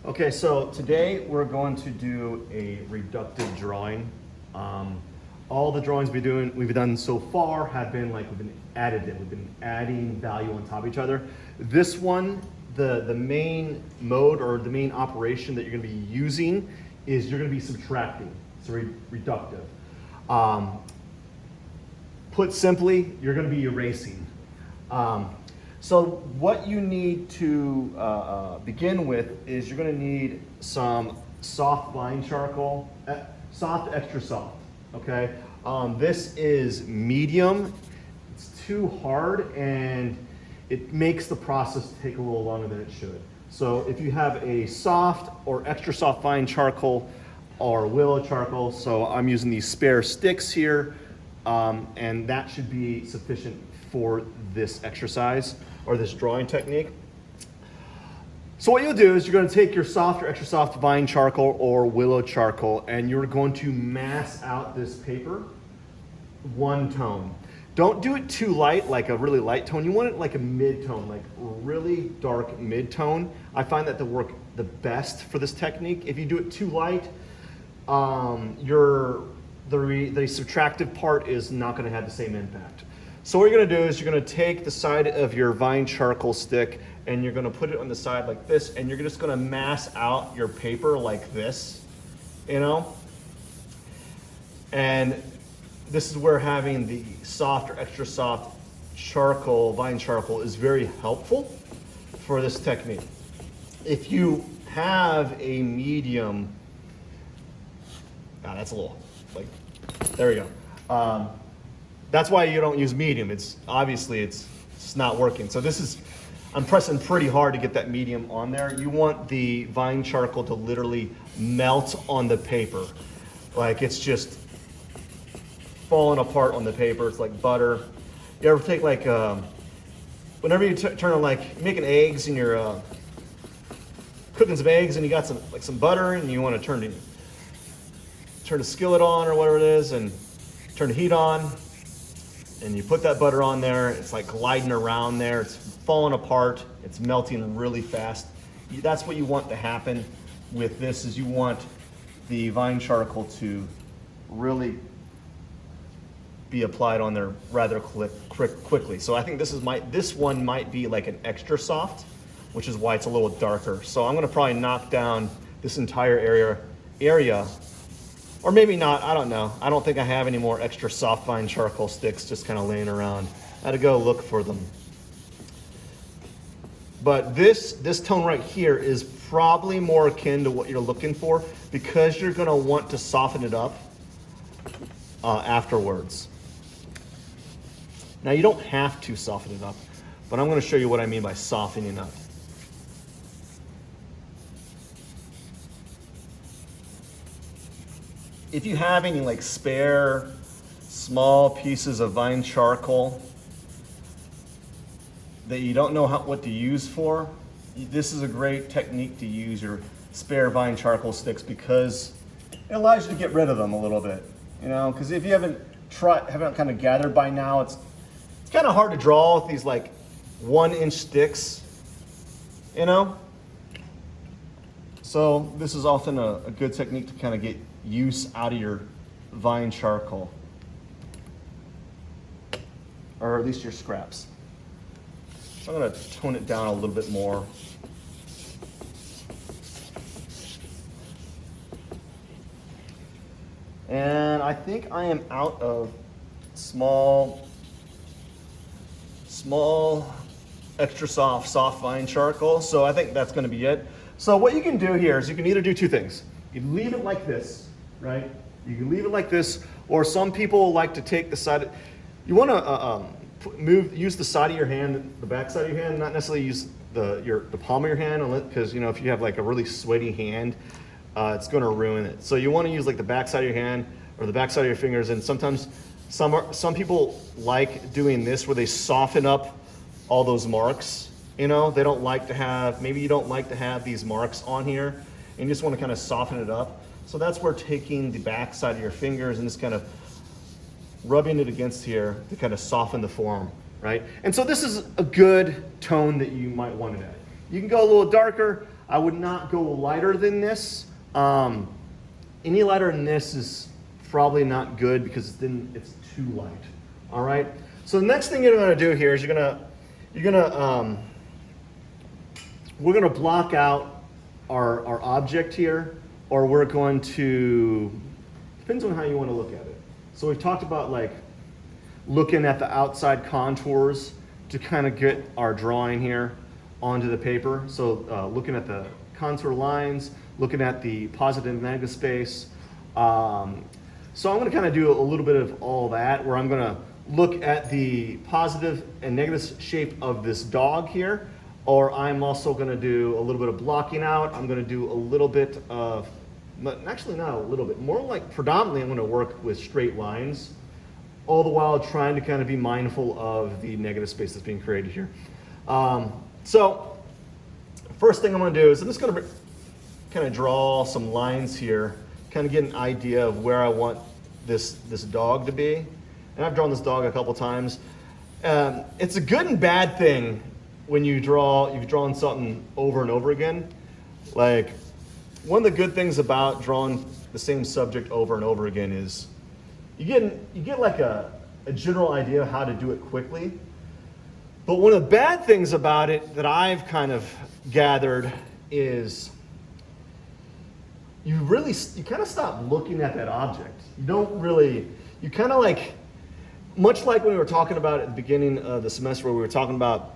Okay, so today we're going to do a reductive drawing. All the drawings we've done so far have been like we've been additive. We've been adding value on top of each other. This one, the main mode or the main operation that you're going to be using is you're going to be subtracting. So reductive. Put simply, you're going to be erasing. So what you need to begin with is you're going to need some soft vine charcoal, soft, extra soft, okay? This is medium. It's too hard and it makes the process take a little longer than it should. So if you have a soft or extra soft vine charcoal or willow charcoal, so I'm using these spare sticks here, and that should be sufficient for this exercise or this drawing technique. So what you'll do is you're going to take your soft or extra soft vine charcoal or willow charcoal and you're going to mass out this paper one tone. Don't do it too light, like a really light tone. You want it like a mid-tone, like really dark mid-tone. I find that to work the best for this technique. If you do it too light, the subtractive part is not going to have the same impact. So what you're going to do is you're going to take the side of your vine charcoal stick and you're going to put it on the side like this, and you're just going to mass out your paper like this, you know? And this is where having the soft or extra soft charcoal, vine charcoal, is very helpful for this technique. If you have a medium, that's a little, like, there we go. That's why you don't use medium. It's obviously it's not working. So this is, I'm pressing pretty hard to get that medium on there. You want the vine charcoal to literally melt on the paper. Like it's just falling apart on the paper. It's like butter. You ever take like, whenever you turn on like making eggs and you're cooking some eggs and you got some butter and you want to turn the skillet on or whatever it is and turn the heat on. And you put that butter on there, it's like gliding around there, it's falling apart, it's melting really fast. That's what you want to happen with this, is you want the vine charcoal to really be applied on there rather quickly. So I think this one might be like an extra soft, which is why it's a little darker. So I'm gonna probably knock down this entire area. Or maybe not, I don't know. I don't think I have any more extra soft vine charcoal sticks just kind of laying around. I had to go look for them. But this tone right here is probably more akin to what you're looking for because you're gonna want to soften it up afterwards. Now you don't have to soften it up, but I'm gonna show you what I mean by softening up. If you have any like spare small pieces of vine charcoal that you don't know what to use for, this is a great technique to use your spare vine charcoal sticks because it allows you to get rid of them a little bit, you know, because if you haven't kind of gathered by now, it's kind of hard to draw with these like 1-inch sticks, you know? So this is often a good technique to kind of get use out of your vine charcoal, or at least your scraps. So I'm going to tone it down a little bit more. And I think I am out of small extra soft vine charcoal, so I think that's going to be it. So what you can do here is you can either do two things. You can leave it like this, right? You can leave it like this, or some people like to take the side. You want to use the side of your hand, the back side of your hand, not necessarily use the palm of your hand, because you know if you have like a really sweaty hand, it's going to ruin it. So you want to use like the back side of your hand or the back side of your fingers. And sometimes some people like doing this where they soften up all those marks. You know, they don't like to have, maybe you don't like to have these marks on here and you just want to kind of soften it up. So that's where taking the back side of your fingers and just kind of rubbing it against here to kind of soften the form, right? And so this is a good tone that you might want it at. You can go a little darker. I would not go lighter than this. Any lighter than this is probably not good because then it's too light. All right. So the next thing you're going to do here is we're going to block out our object here, or we're going to, depends on how you want to look at it. So we've talked about like looking at the outside contours to kind of get our drawing here onto the paper. So looking at the contour lines, looking at the positive and negative space. So I'm going to kind of do a little bit of all that, where I'm going to look at the positive and negative shape of this dog here, or I'm also going to do a little bit of blocking out. I'm going to do a little bit of, actually not a little bit, more like predominantly I'm going to work with straight lines, all the while trying to kind of be mindful of the negative space that's being created here. So first thing I'm going to do is I'm just going to kind of draw some lines here, kind of get an idea of where I want this dog to be. And I've drawn this dog a couple times. It's a good and bad thing when you've drawn something over and over again. Like, one of the good things about drawing the same subject over and over again is you get like a general idea of how to do it quickly. But one of the bad things about it that I've kind of gathered is you kind of stop looking at that object. You kind of like, much like when we were talking about at the beginning of the semester where we were talking about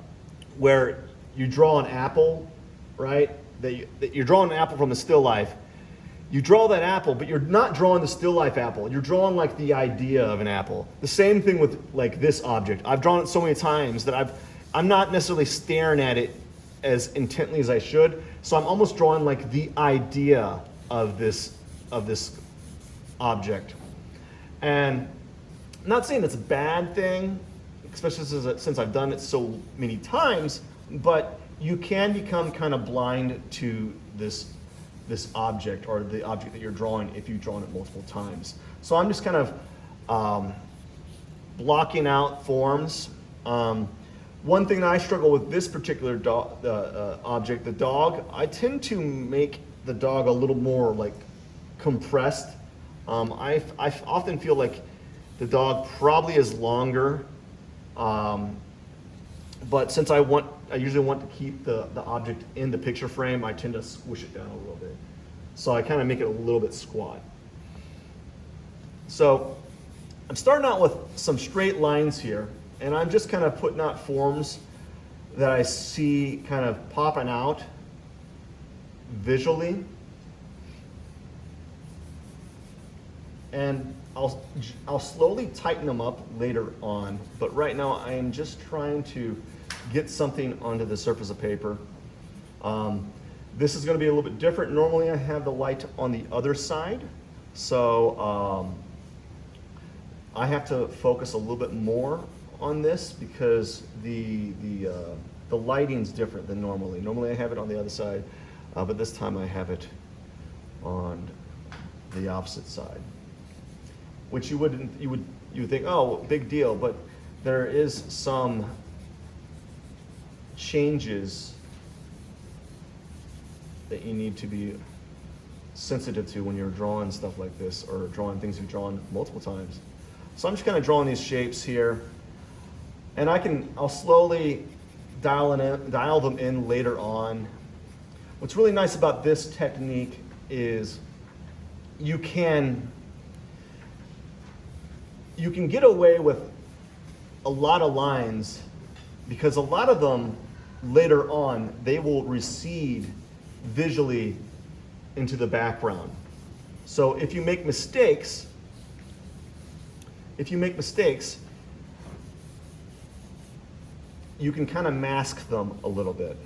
where you draw an apple, right? That you're drawing an apple from a still life. You draw that apple, but you're not drawing the still life apple. You're drawing like the idea of an apple. The same thing with like this object. I've drawn it so many times that I'm not necessarily staring at it as intently as I should. So I'm almost drawing like the idea of this object. And I'm not saying it's a bad thing, especially since I've done it so many times, but you can become kind of blind to this object or the object that you're drawing if you've drawn it multiple times. So I'm just kind of blocking out forms. One thing that I struggle with this particular object, the dog, I tend to make the dog a little more like compressed. I often feel like the dog probably is longer, but since I usually want to keep the object in the picture frame, I tend to squish it down a little bit. So I kind of make it a little bit squat. So I'm starting out with some straight lines here, and I'm just kind of putting out forms that I see kind of popping out visually. And I'll slowly tighten them up later on, but right now I am just trying to get something onto the surface of paper. This is going to be a little bit different. Normally I have the light on the other side, so I have to focus a little bit more on this because the lighting's different than normally. Normally I have it on the other side, but this time I have it on the opposite side. Which you would think, oh, big deal, but there is some changes that you need to be sensitive to when you're drawing stuff like this or drawing things you've drawn multiple times. So I'm just kind of drawing these shapes here, and I'll slowly dial them in later on. What's really nice about this technique is you can get away with a lot of lines because a lot of them later on, they will recede visually into the background. So if you make mistakes, you can kind of mask them a little bit.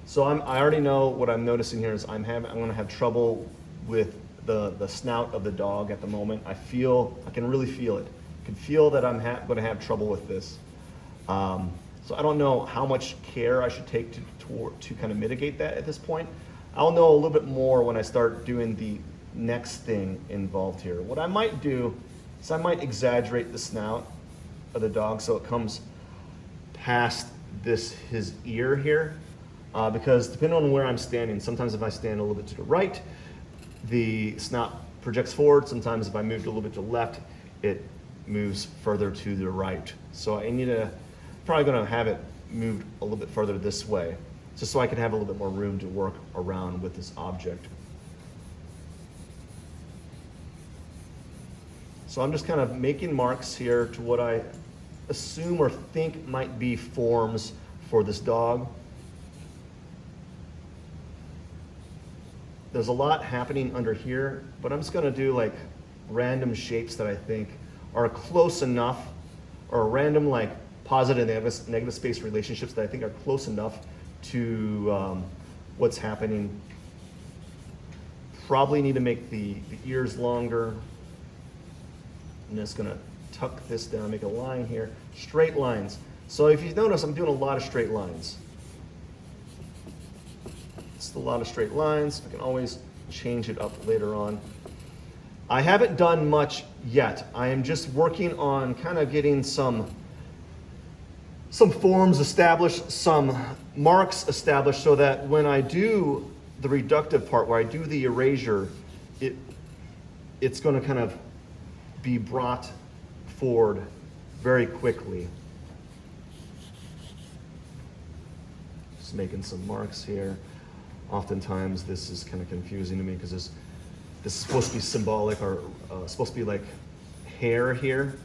So I already know what I'm noticing here is I'm going to have trouble with the snout of the dog at the moment. I can really feel it. I can feel that I'm going to have trouble with this. So I don't know how much care I should take to kind of mitigate that at this point. I'll know a little bit more when I start doing the next thing involved here. What I might do is I might exaggerate the snout of the dog so it comes past his ear here. because depending on where I'm standing, sometimes if I stand a little bit to the right, the snout projects forward. Sometimes if I move a little bit to the left, it moves further to the right. So I need to, probably gonna have it moved a little bit further this way, just so I can have a little bit more room to work around with this object. So I'm just kind of making marks here to what I assume or think might be forms for this dog. There's a lot happening under here, but I'm just gonna do like random shapes that I think are close enough, or random like positive and negative space relationships that I think are close enough to what's happening. Probably need to make the ears longer. I'm just gonna tuck this down, make a line here. Straight lines. So if you notice, I'm doing a lot of straight lines. It's a lot of straight lines. I can always change it up later on. I haven't done much yet. I am just working on kind of getting some forms established, some marks established, so that when I do the reductive part, where I do the erasure, it's going to kind of be brought forward very quickly. Just making some marks here. Oftentimes this is kind of confusing to me because this is supposed to be symbolic, or supposed to be like hair here,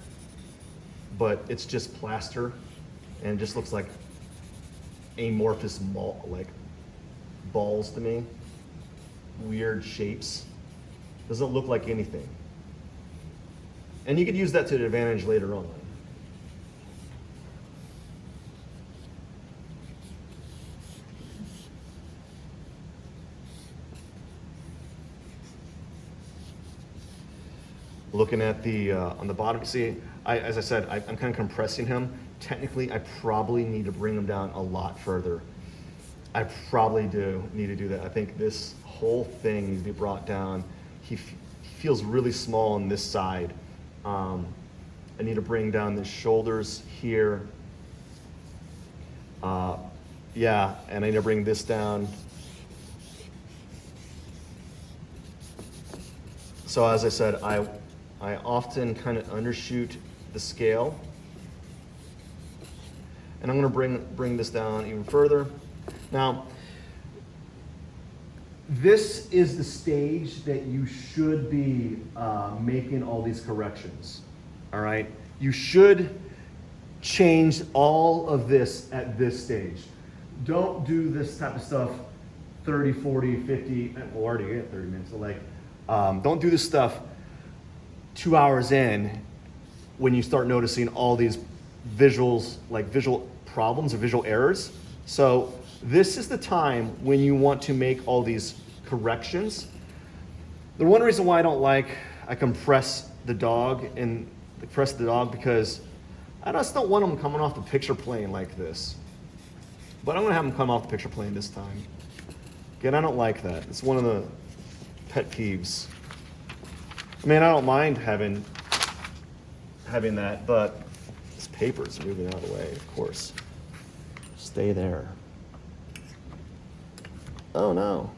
but it's just plaster and it just looks like amorphous like balls to me. Weird shapes. Doesn't look like anything. And you could use that to the advantage later on. Looking at the, on the bottom, see, as I said, I'm kind of compressing him. Technically, I probably need to bring him down a lot further. I probably do need to do that. I think this whole thing needs to be brought down. He feels really small on this side. I need to bring down the shoulders here. Yeah, and I need to bring this down. So as I said, I often kind of undershoot the scale. And I'm going to bring this down even further. Now, this is the stage that you should be making all these corrections, all right? You should change all of this at this stage. Don't do this type of stuff 30, 40, 50, well, already at 30 minutes, so like, don't do this stuff 2 hours in when you start noticing all these visuals, like visual problems or visual errors. So this is the time when you want to make all these corrections. The one reason why I compress the dog because I just don't want them coming off the picture plane like this. But I'm gonna have them come off the picture plane this time. Again, I don't like that. It's one of the pet peeves. I mean, I don't mind having that, but this paper's moving out of the way, of course. Stay there. Oh no.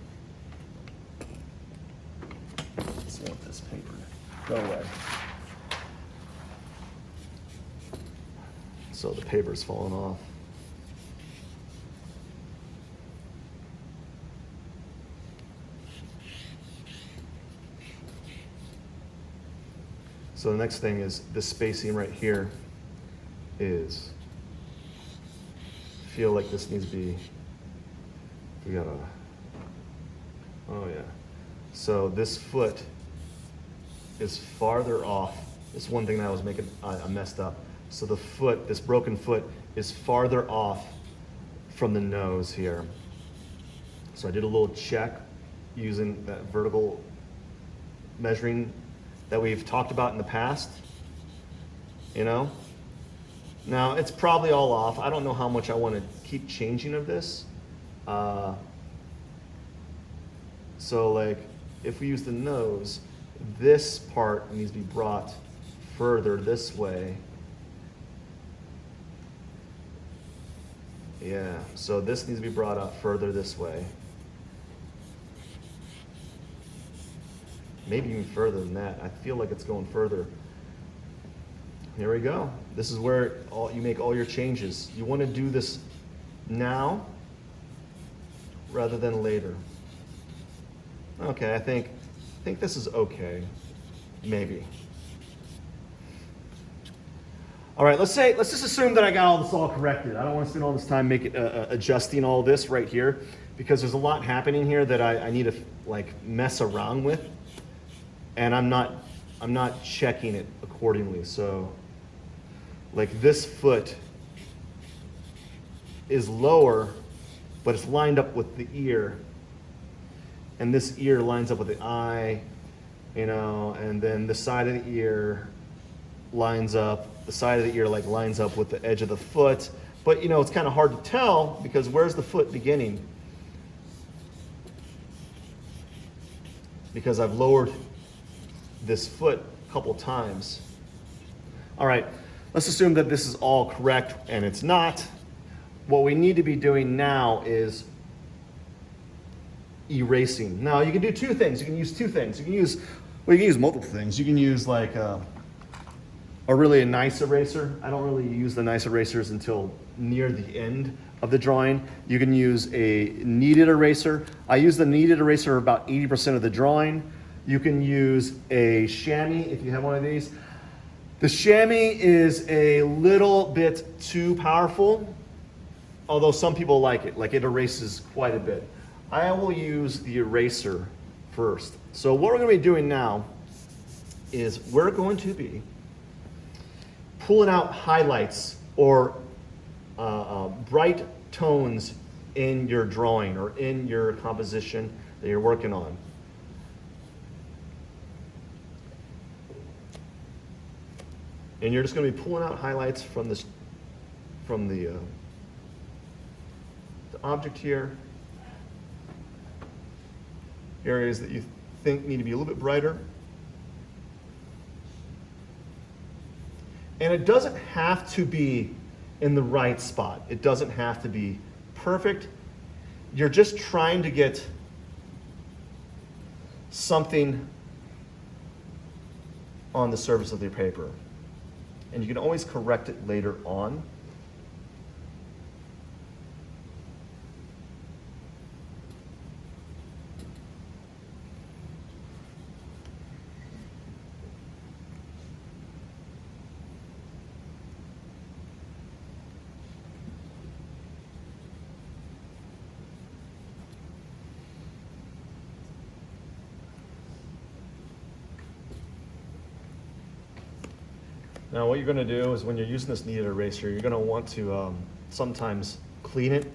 Let's want this paper. Go away. So the paper's falling off. So the next thing is this spacing right here is, feel like this needs to be, we gotta, oh yeah. So this foot is farther off. This one thing that I was making, I messed up. So the foot, this broken foot is farther off from the nose here. So I did a little check using that vertical measuring that we've talked about in the past, you know? Now, it's probably all off. I don't know how much I want to keep changing of this. So like, if we use the nose, this part needs to be brought further this way. Yeah, so this needs to be brought up further this way. Maybe even further than that. I feel like it's going further. Here we go. This is where you make all your changes. You want to do this now rather than later. Okay, I think this is okay. Maybe. All right, let's just assume that I got all this all corrected. I don't want to spend all this time adjusting all this right here because there's a lot happening here that I need to like mess around with, and I'm not checking it accordingly. So, like this foot is lower, but it's lined up with the ear, and this ear lines up with the eye, you know, and then the side of the ear lines up. The side of the ear like lines up with the edge of the foot, but you know it's kind of hard to tell because where's the foot beginning? Because I've lowered this foot a couple times. All right, let's assume that this is all correct and it's not. What we need to be doing now is erasing. Now you can do two things. You can use two things. You can use multiple things. You can use like a nice eraser. I don't really use the nice erasers until near the end of the drawing. You can use a kneaded eraser. I use the kneaded eraser about 80% of the drawing. You can use a chamois if you have one of these. The chamois is a little bit too powerful, although some people like it erases quite a bit. I will use the eraser first. So what we're going to be doing now is we're going to be pulling out highlights or bright tones in your drawing or in your composition that you're working on. And you're just going to be pulling out highlights from the object here. Areas that you think need to be a little bit brighter. And it doesn't have to be in the right spot. It doesn't have to be perfect. You're just trying to get something on the surface of your paper. And you can always correct it later on. Now what you're going to do is when you're using this kneaded eraser, you're going to want to sometimes clean it.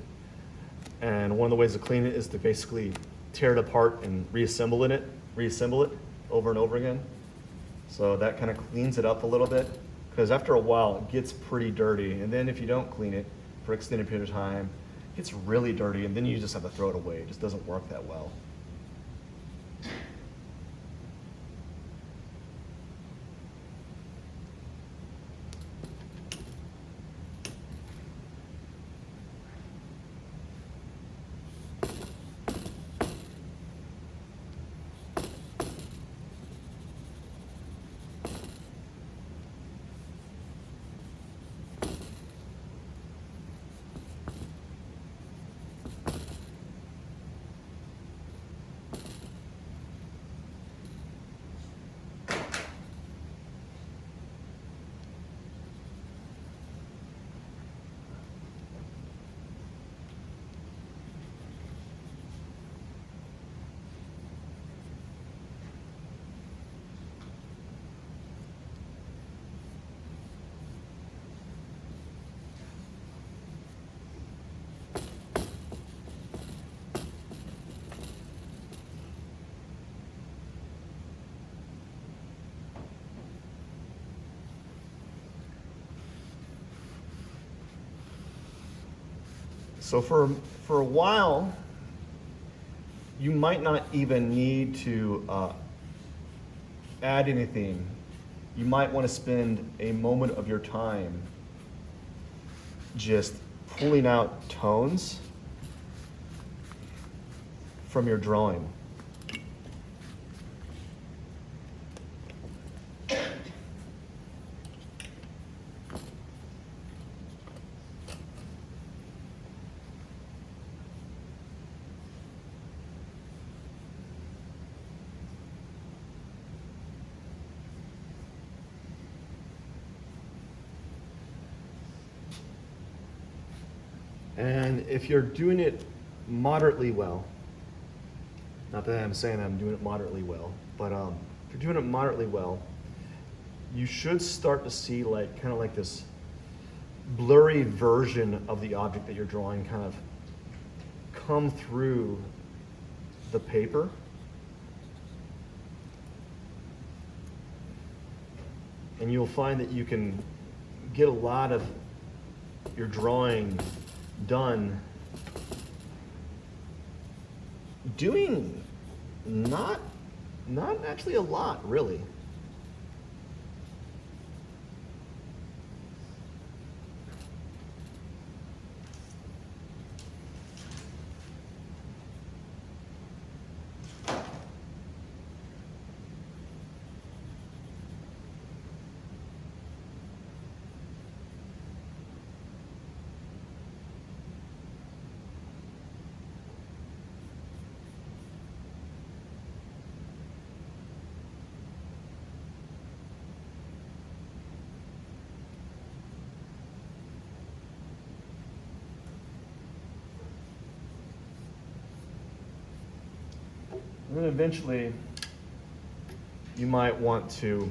And one of the ways to clean it is to basically tear it apart and reassemble it over and over again. So that kind of cleans it up a little bit, because after a while it gets pretty dirty. And then if you don't clean it for an extended period of time, it gets really dirty, and then you just have to throw it away. It just doesn't work that well. So for a while, you might not even need to add anything. You might want to spend a moment of your time just pulling out tones from your drawing. And if you're doing it moderately well, not that I'm saying I'm doing it moderately well, but if you're doing it moderately well, you should start to see like kind of like this blurry version of the object that you're drawing kind of come through the paper. And you'll find that you can get a lot of your drawing done doing not actually a lot, really. And then eventually, you might want to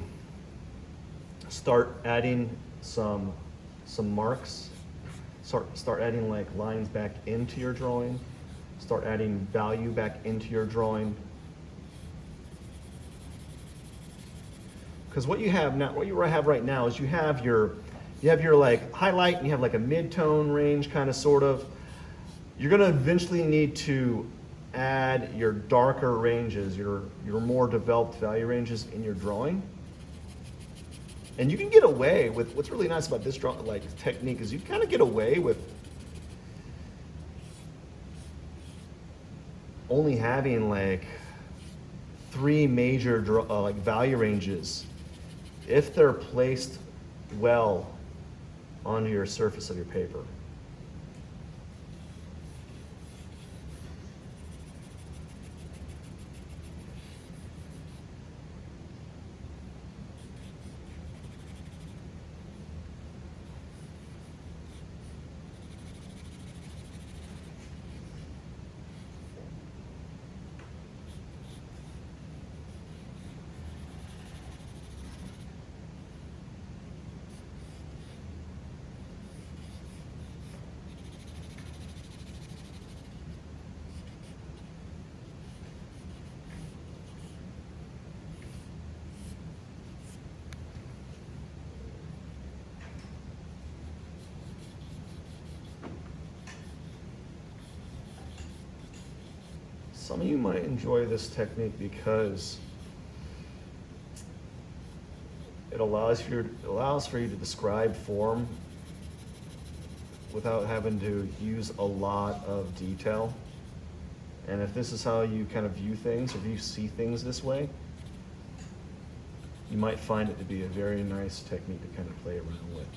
start adding some marks. Start adding like lines back into your drawing. Start adding value back into your drawing. Because what you have now, what you have right now is you have your like highlight and you have like a mid-tone range kind of sort of. You're gonna eventually need to add your darker ranges, your more developed value ranges in your drawing. And you can get away with, what's really nice about this technique is you kind of get away with only having like 3 major like value ranges if they're placed well onto your surface of your paper. Some of you might enjoy this technique because it allows for you to describe form without having to use a lot of detail. And if this is how you kind of view things, or if you see things this way, you might find it to be a very nice technique to kind of play around with.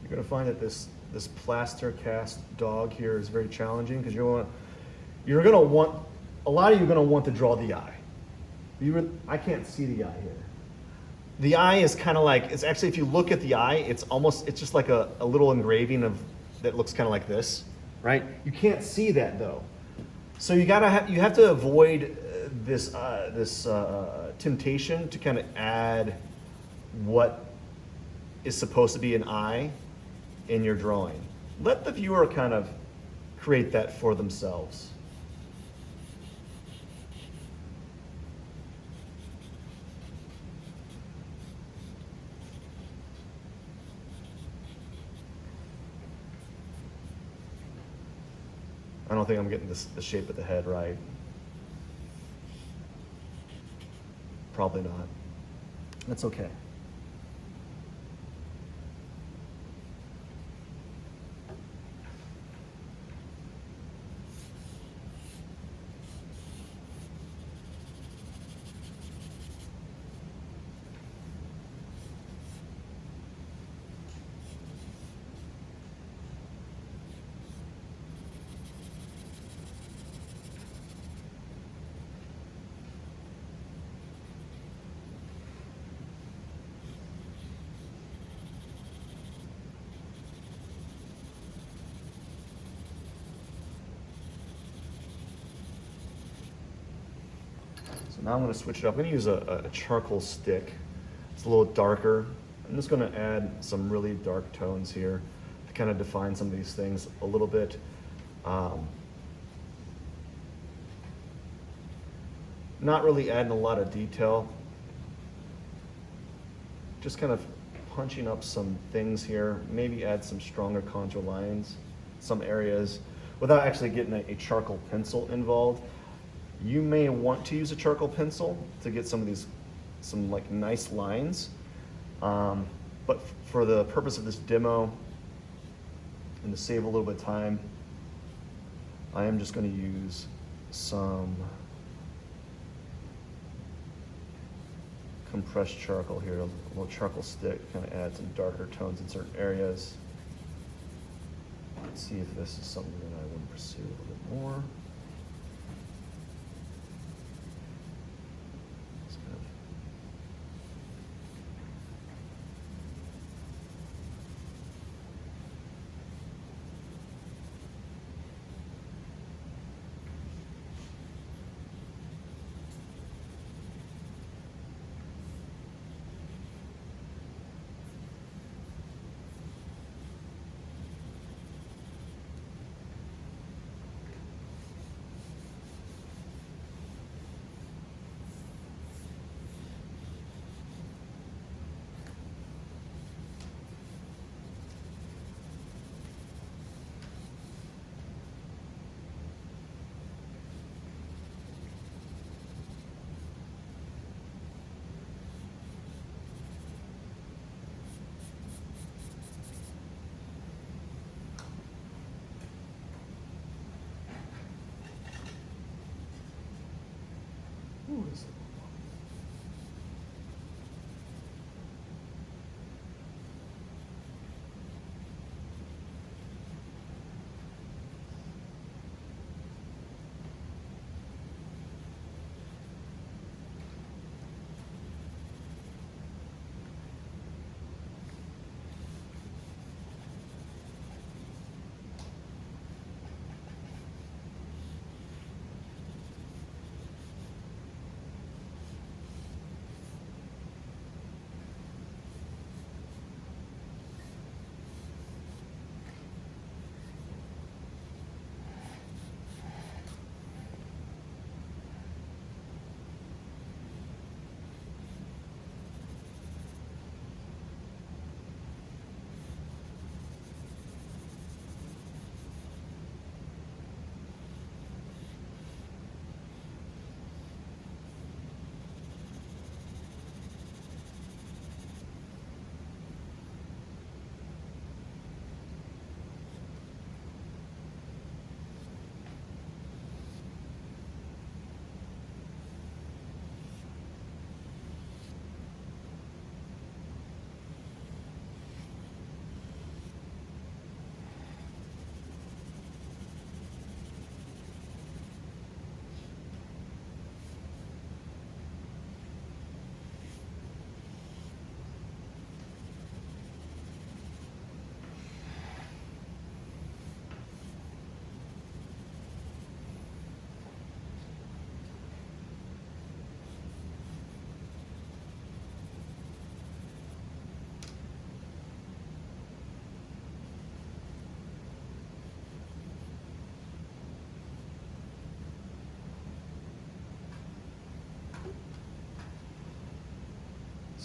You're going to find that this plaster cast dog here is very challenging because a lot of you are going to want to draw the eye. I can't see the eye here. The eye is kind of like, it's actually, if you look at the eye, it's just like a little engraving of, that looks kind of like this, right? You can't see that though. So you have to avoid this temptation to kind of add what is supposed to be an eye in your drawing. Let the viewer kind of create that for themselves. I don't think I'm getting the shape of the head right. Probably not. That's okay. So now I'm going to switch it up. I'm going to use a charcoal stick. It's a little darker. I'm just going to add some really dark tones here to kind of define some of these things a little bit. Not really adding a lot of detail. Just kind of punching up some things here. Maybe add some stronger contour lines, some areas, without actually getting a charcoal pencil involved. You may want to use a charcoal pencil to get some like nice lines. But for the purpose of this demo and to save a little bit of time, I am just going to use some compressed charcoal here, a little charcoal stick, kind of add some darker tones in certain areas. Let's see if this is something that I want to pursue a little bit more.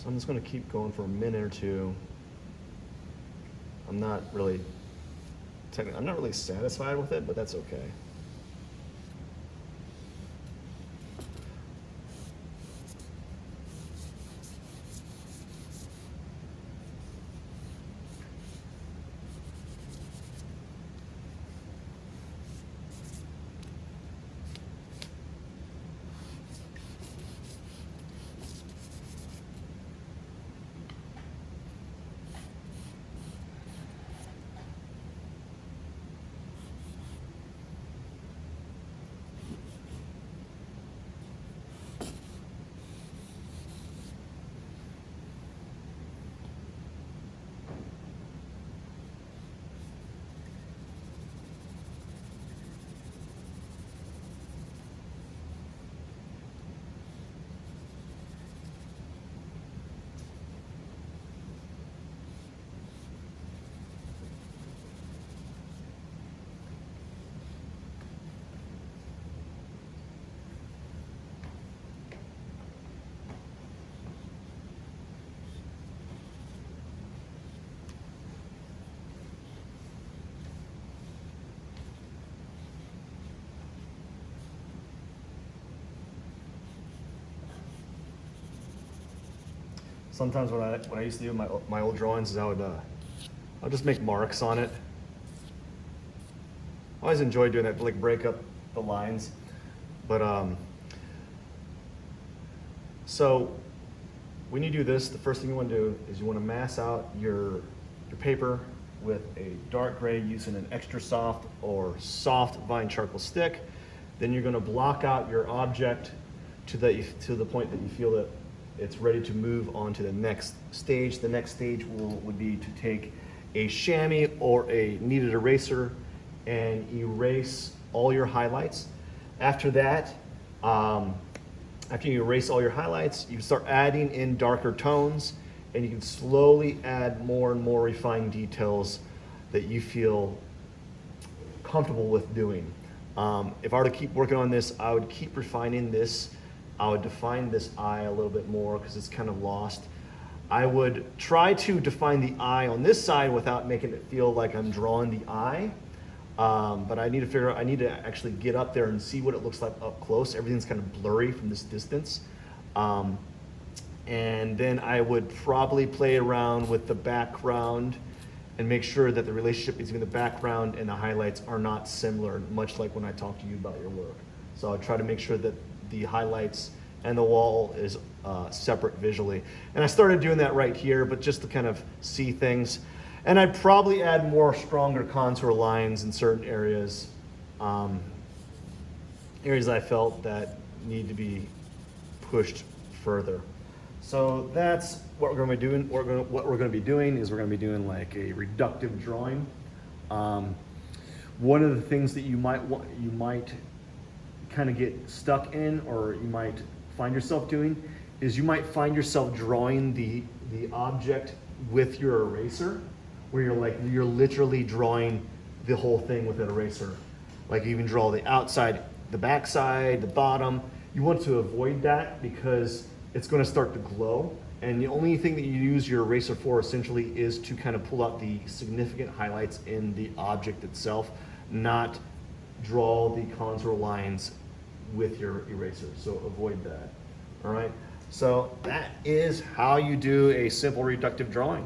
So I'm just going to keep going for a minute or two. I'm not really satisfied with it, but that's okay. Sometimes what I used to do in my old drawings is I'll just make marks on it. I always enjoy doing that, like break up the lines. But so when you do this, the first thing you want to do is you want to mass out your paper with a dark gray using an extra soft or soft vine charcoal stick. Then you're going to block out your object to the point that you feel that it's ready to move on to the next stage. The next stage would be to take a chamois or a kneaded eraser and erase all your highlights. After that, after you erase all your highlights, you can start adding in darker tones, and you can slowly add more and more refined details that you feel comfortable with doing. If I were to keep working on this, I would keep refining this. I would define this eye a little bit more because it's kind of lost. I would try to define the eye on this side without making it feel like I'm drawing the eye. But I need to actually get up there and see what it looks like up close. Everything's kind of blurry from this distance. And then I would probably play around with the background and make sure that the relationship between the background and the highlights are not similar, much like when I talk to you about your work. So I try to make sure that the highlights and the wall is separate visually. And I started doing that right here, but just to kind of see things. And I'd probably add more stronger contour lines in certain areas, areas I felt that need to be pushed further. So that's what we're going to be doing. What we're going to be doing is we're going to be doing like a reductive drawing. One of the things that you might kind of get stuck in, or you might find yourself doing, is you might find yourself drawing the object with your eraser, where you're literally drawing the whole thing with an eraser. Like you even draw the outside, the backside, the bottom. You want to avoid that because it's going to start to glow. And the only thing that you use your eraser for essentially is to kind of pull out the significant highlights in the object itself, not draw the contour lines with your eraser. So avoid that. All right. So that is how you do a simple reductive drawing.